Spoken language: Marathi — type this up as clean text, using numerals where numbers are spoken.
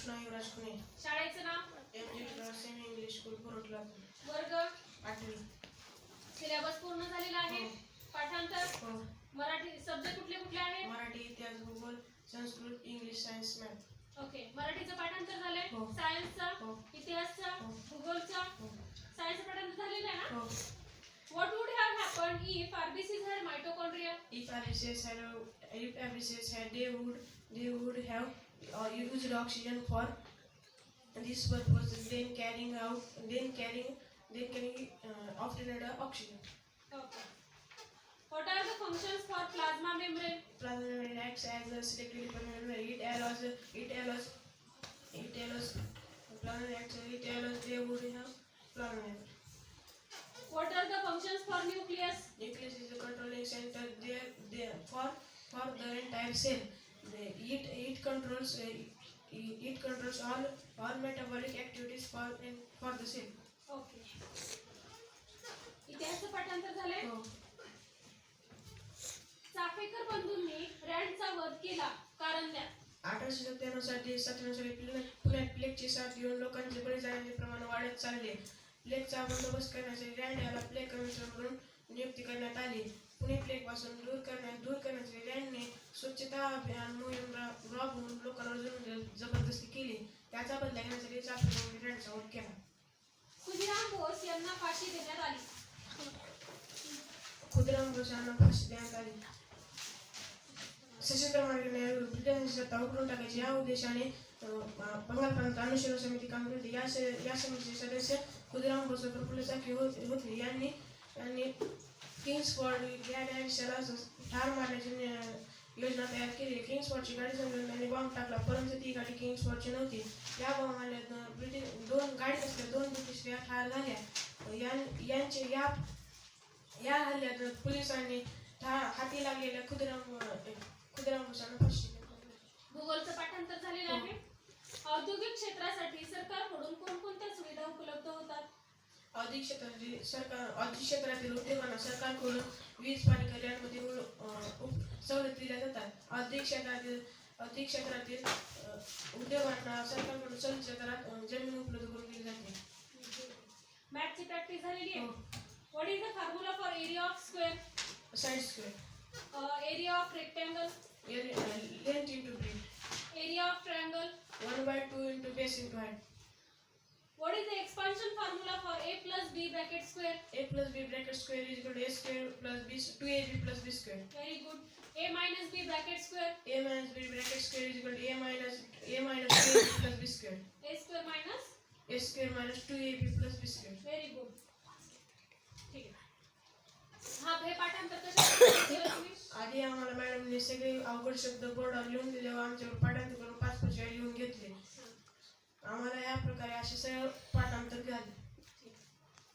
कृष्णा युवराज खुणे. शाळेचं नाव एमजी सेमी इंग्लिश स्कूल पुरोटला. वर्ग 8वी. सिलेबस पूर्ण झालेला आहे. हो. पाठांतर हो. मराठी सब्जेक्ट कुठले कुठले आहेत? मराठी, इतिहास, भूगोल, Sanskrit, English, science, math. Okay. मराठीचं पाठांतर झालंय. हो. सायन्सचा, हो. इतिहासचा, हो. भूगोलचा, हो. सायन्सचं पाठांतर झालेलं आहे ना? हो. What would have happened if RBCs had mitochondria? If RBCs had, they would have used oxygen for this purpose. Then carrying oxygen. Okay. What are the functions for plasma membrane? Plasma membrane acts as a selective membrane. It allows they would have plasma membrane. What are the functions for nucleus? Nucleus is the controlling center there for the entire cell. It controls all metabolic activities for the cell. Okay. इतिहासचं पाठांतर झालंय. हो. चाफेकर बंधूंनी रँडचा वध केला. कारण द्या. 1897 साली पुण्यात प्लेगची साथ घेऊन लोकांचे बळी जाण्याचे प्रमाण वाढत चालले. प्लेगचा बंदोबस्त करण्यासाठी रँड याला प्लेग कमिशनर म्हणून नियुक्ती करण्यात आली. पुणे प्लेग पासून दूर करण्यासाठी रँडने स्वच्छता अभियान मोहीम राबवून लोकांवर जबरदस्ती केली. त्याचा बदला घेण्यासाठी चाफेकरांनी रँडचा वध केला. खुदिराम बोस यांना फाशी देण्यात आली. खुदिराम बोस यांना फाशी देण्यात आली. सशस्त्र मार्गाने ब्रिटनची सत्ता उघडून टाकायची या उद्देशाने बंगाल प्रांत अनुशीलन समिती काम करते. या समितीचे सदस्य खुदिराम बोस व प्रफुल्ल चाकी होते. यांनी किंग्सफोर्ड या न्यायाधीशाला ठार मारण्याची योजना तयार केली. किंग्सफोर्डची गाडी समजून त्यांनी बॉम्ब टाकला, परंतु ती गाडी किंग्सफोर्डची नव्हती. या बॉम्ब हल्ल्यात गाडीत असलेल्या 2 ब्रिटिश स्त्रिया ठार झाल्या. या हल्ल्यात पोलिसांनी हाती लागलेल्या खुदिराम बोसांना फाशी दिली. भूगोलचं पाठांतर झालेलं आहे. औद्योगिक क्षेत्रासाठी सरकारकडून कोणकोणत्या सुविधा उपलब्ध होतात? औद्योगिक क्षेत्रातील उद्योगांना सरकारकडून वीज, पाणी, कल्याणमध्ये सवलती दिल्या जातात. औद्योगिक क्षेत्रातील उद्योगांना सरकारकडून सवलतीच्या दरात जमीन उपलब्ध करून दिली जाते. मॅथची प्रॅक्टिस झालेली आहे. What is the formula for area of square? Sine square. Area of rectangle? Length into breadth. Area of triangle? 1/2 into base into height. What is the expansion formula for a plus b bracket square? A plus b bracket square is equal to a square plus b 2ab plus b square. Very good. A minus b bracket square? A minus b bracket square is equal to a minus 2ab plus b square. A square minus? A square minus 2ab plus b square. Very good. ठीक आहे. हे पाठांतर कशाप्रकारे केलं तुम्ही? आधी आम्हाला मॅडमने सगळे अवघड शब्द बोर्डावर लिहून दिले व आमच्यावर पाठांतर करून 5 लिहून घेतले. आम्हाला या प्रकारे असे सर्व पाठांतर झाले.